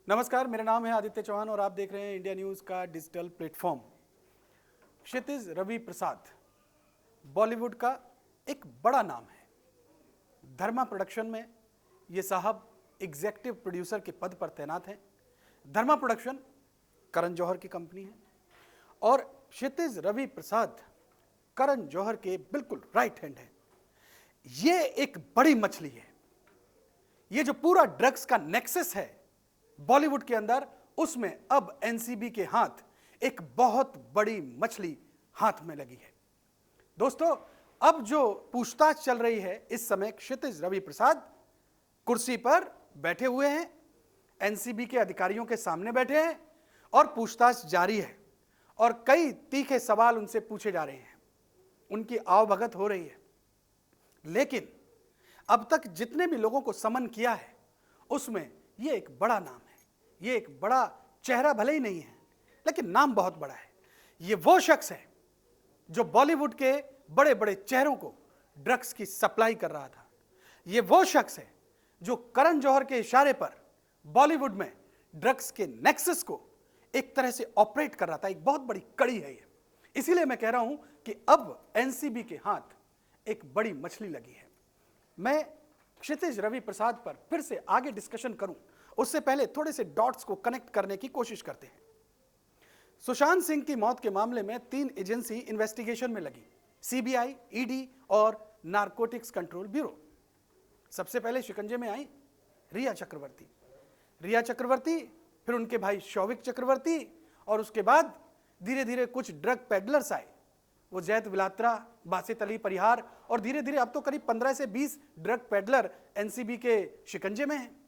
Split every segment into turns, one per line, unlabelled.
नमस्कार, मेरा नाम है आदित्य चौहान और आप देख रहे हैं इंडिया न्यूज़ का डिजिटल प्लेटफॉर्म। क्षितिज रवि प्रसाद बॉलीवुड का एक बड़ा नाम है। धर्मा प्रोडक्शन में ये साहब एग्जीक्यूटिव प्रोड्यूसर के पद पर तैनात हैं। धर्मा प्रोडक्शन करण जौहर की कंपनी है और क्षितिज रवि प्रसाद करण जौहर के बिल्कुल राइट हैंड है। ये एक बड़ी मछली है। ये जो पूरा ड्रग्स का नेक्सस है बॉलीवुड के अंदर, उसमें अब एनसीबी के हाथ एक बहुत बड़ी मछली हाथ में लगी है। दोस्तों, अब जो पूछताछ चल रही है, इस समय क्षितिज रवि प्रसाद कुर्सी पर बैठे हुए हैं, एनसीबी के अधिकारियों के सामने बैठे हैं और पूछताछ जारी है और कई तीखे सवाल उनसे पूछे जा रहे हैं, उनकी आवभगत हो रही है। लेकिन अब तक जितने भी लोगों को समन किया है उसमें ये एक बड़ा नाम है। ये एक बड़ा चेहरा भले ही नहीं है, लेकिन नाम बहुत बड़ा है। ये वो शख्स है जो बॉलीवुड के बड़े बड़े चेहरों को ड्रग्स की सप्लाई कर रहा था। ये वो शख्स है जो करण जौहर के इशारे पर बॉलीवुड में ड्रग्स के नेक्सस को एक तरह से ऑपरेट कर रहा था। एक बहुत बड़ी कड़ी है ये। इसीलिए मैं कह रहा हूं कि अब एनसीबी के हाथ एक बड़ी मछली लगी है। मैं क्षितिज रवि प्रसाद पर फिर से आगे डिस्कशन करूं, उससे पहले थोड़े से डॉट्स को कनेक्ट करने की कोशिश करते हैं। सुशांत सिंह की मौत के मामले में 3 एजेंसी इन्वेस्टिगेशन में लगी, सीबीआई, ईडी और नारकोटिक्स कंट्रोल ब्यूरो। सबसे पहले शिकंजे में आई रिया चक्रवर्ती, फिर उनके भाई शौविक चक्रवर्ती और उसके बाद धीरे धीरे कुछ ड्रग पेडलर्स आए, वो जैद विलात्रा, बासित अली परिहार और धीरे धीरे अब तो करीब 15 से 20 ड्रग पेडलर एनसीबी के शिकंजे में हैं।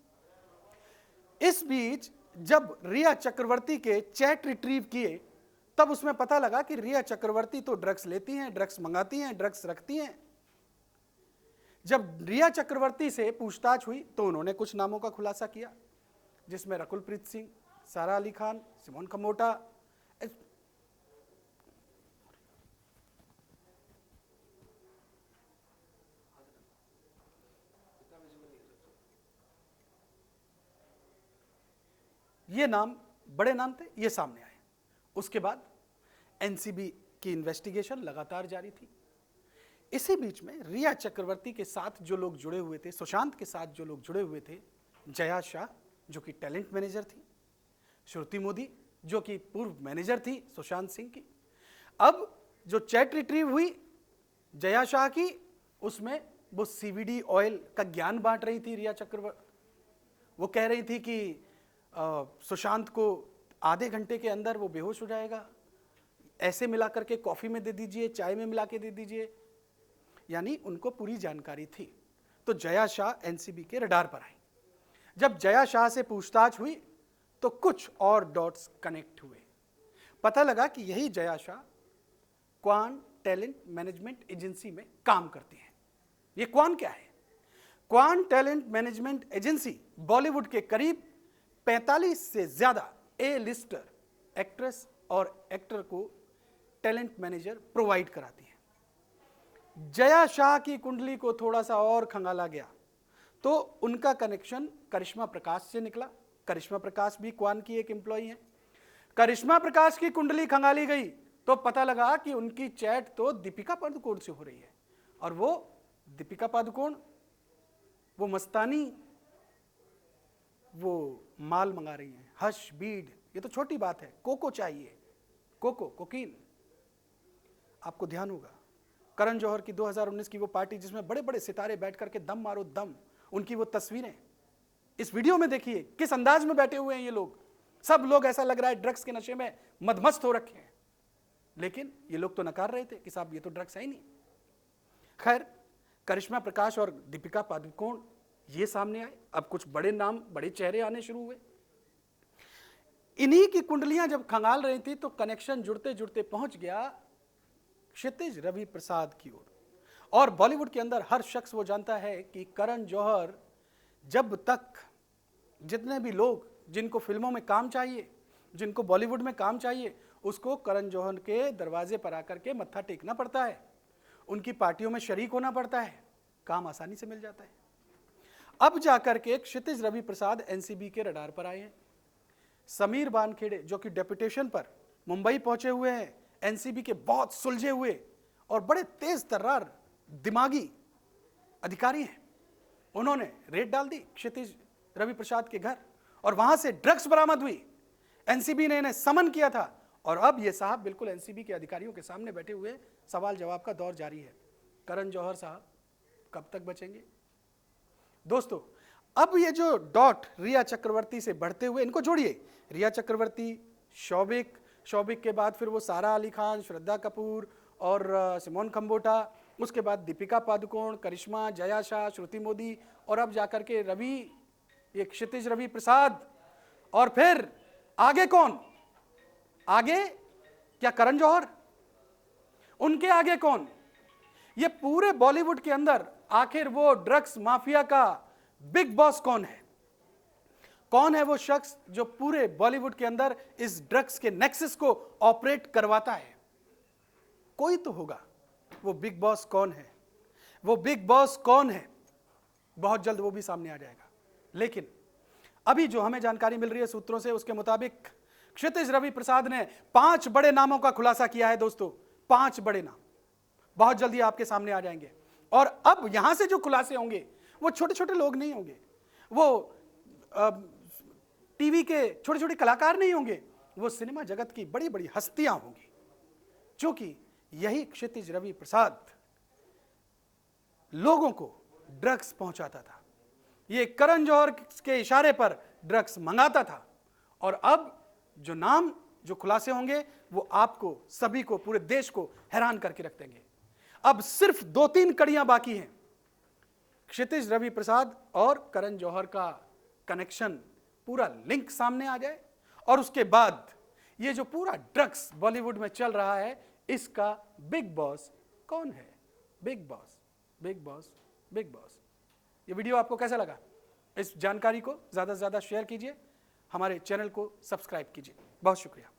इस बीच जब रिया चक्रवर्ती के चैट रिट्रीव किए, तब उसमें पता लगा कि रिया चक्रवर्ती तो ड्रग्स लेती हैं, ड्रग्स मंगाती हैं, ड्रग्स रखती हैं। जब रिया चक्रवर्ती से पूछताछ हुई तो उन्होंने कुछ नामों का खुलासा किया, जिसमें रकुलप्रीत सिंह, सारा अली खान, सिमोन खमोटा, ये नाम बड़े नाम थे, ये सामने आए। उसके बाद एनसीबी की इन्वेस्टिगेशन लगातार जारी थी। इसी बीच में रिया चक्रवर्ती के साथ जो लोग जुड़े हुए थे, सुशांत के साथ जो लोग जुड़े हुए थे, जया शाह जो कि टैलेंट मैनेजर थी, श्रुति मोदी जो कि पूर्व मैनेजर थी सुशांत सिंह की। अब जो चैट रिट्रीव हुई जया शाह की, उसमें वो सीवीडी ऑयल का ज्ञान बांट रही थी रिया चक्रवर्ती। वो कह रही थी कि सुशांत को आधे घंटे के अंदर वो बेहोश हो जाएगा, ऐसे मिला करके कॉफ़ी में दे दीजिए, चाय में मिला के दे दीजिए, यानी उनको पूरी जानकारी थी। तो जया शाह एनसीबी के रडार पर आई। जब जया शाह से पूछताछ हुई तो कुछ और डॉट्स कनेक्ट हुए। पता लगा कि यही Jaya Shah Kwan talent management agency में काम करती है। ये क्वान क्या है? Kwan talent management agency Bollywood के करीब 45 से ज्यादा ए लिस्टर एक्ट्रेस और एक्टर को टैलेंट मैनेजर प्रोवाइड कराती है। जया शाह की कुंडली को थोड़ा सा और खंगाला गया तो उनका कनेक्शन करिश्मा प्रकाश से निकला। करिश्मा प्रकाश भी क्वान की एक एम्प्लॉई है। करिश्मा प्रकाश की कुंडली खंगाली गई तो पता लगा कि उनकी चैट तो दीपिका पादुकोण से हो रही है, और वो दीपिका पादुकोण वो मस्तानी, वो माल मंगा रही हैं, हश बीड, ये तो छोटी बात है, कोको चाहिए, कोकीन। आपको ध्यान होगा करण जौहर की 2019 की वो पार्टी जिसमें बड़े बड़े सितारे बैठ करके दम मारो दम, उनकी वो तस्वीरें इस वीडियो में देखिए किस अंदाज में बैठे हुए हैं ये लोग। सब लोग ऐसा लग रहा है ड्रग्स के नशे में मदमस्त हो रखे हैं, लेकिन ये लोग तो नकार रहे थे कि साहब ये तो ड्रग्स है ही नहीं। खैर, करिश्मा प्रकाश और दीपिका पादुकोण ये सामने आए। अब कुछ बड़े नाम, बड़े चेहरे आने शुरू हुए। इन्हीं की कुंडलियां जब खंगाल रही थी तो कनेक्शन जुड़ते जुड़ते पहुंच गया क्षितिज रवि प्रसाद की ओर। और बॉलीवुड के अंदर हर शख्स वो जानता है कि करण जौहर, जब तक जितने भी लोग जिनको फिल्मों में काम चाहिए, जिनको बॉलीवुड में काम चाहिए, उसको करण जौहर के दरवाजे पर आकर के मत्था टेकना पड़ता है, उनकी पार्टियों में शरीक होना पड़ता है, काम आसानी से मिल जाता है। अब जाकर के क्षितिज रवि प्रसाद एनसीबी के रडार पर आए हैं। समीर वानखेड़े जो कि डेपुटेशन पर मुंबई पहुंचे हुए हैं, एनसीबी के बहुत सुलझे हुए और बड़े तेज तर्रार दिमागी अधिकारी हैं, उन्होंने रेड डाल दी क्षितिज रवि प्रसाद के घर और वहां से ड्रग्स बरामद हुई। एनसीबी ने इन्हें समन किया था और अब ये साहब बिल्कुल एनसीबी के अधिकारियों के सामने बैठे हुए सवाल जवाब का दौर जारी है। करण जौहर साहब कब तक बचेंगे? दोस्तों, अब ये जो डॉट रिया चक्रवर्ती से बढ़ते हुए इनको जोड़िए, रिया चक्रवर्ती, शौबिक के बाद फिर वो सारा अली खान, श्रद्धा कपूर और सिमोन खंबोटा, उसके बाद दीपिका पादुकोण, करिश्मा, जया शाह, श्रुति मोदी और अब जाकर के ये क्षितिज रवि प्रसाद। और फिर आगे कौन? आगे क्या करण जौहर? उनके आगे कौन? ये पूरे बॉलीवुड के अंदर आखिर वो ड्रग्स माफिया का बिग बॉस कौन है? कौन है वो शख्स जो पूरे बॉलीवुड के अंदर इस ड्रग्स के नेक्सस को ऑपरेट करवाता है? कोई तो होगा। वो बिग बॉस कौन है? वो बिग बॉस कौन है? बहुत जल्द वो भी सामने आ जाएगा। लेकिन अभी जो हमें जानकारी मिल रही है सूत्रों से, उसके मुताबिक क्षितिज रवि प्रसाद ने 5 बड़े नामों का खुलासा किया है। दोस्तों, 5 बड़े नाम बहुत जल्दी आपके सामने आ जाएंगे। और अब यहां से जो खुलासे होंगे वो छोटे छोटे लोग नहीं होंगे, वो टीवी के छोटे छोटे कलाकार नहीं होंगे, वो सिनेमा जगत की बड़ी बड़ी हस्तियां होंगी। क्योंकि यही क्षितिज रवि प्रसाद लोगों को ड्रग्स पहुंचाता था, ये करण जौहर के इशारे पर ड्रग्स मंगाता था। और अब जो नाम, जो खुलासे होंगे वो आपको सभी को, पूरे देश को हैरान करके रख देंगे। अब सिर्फ 2-3 कड़ियां बाकी हैं। क्षितिज रवि प्रसाद और करण जौहर का कनेक्शन, पूरा लिंक सामने आ जाए और उसके बाद ये जो पूरा ड्रग्स बॉलीवुड में चल रहा है, इसका बिग बॉस कौन है? Big boss, big boss, big boss. ये वीडियो आपको कैसा लगा? इस जानकारी को ज़्यादा से ज़्यादा शेयर कीजिए, हमारे चैनल को सब्सक्राइब कीजिए। बहुत शुक्रिया।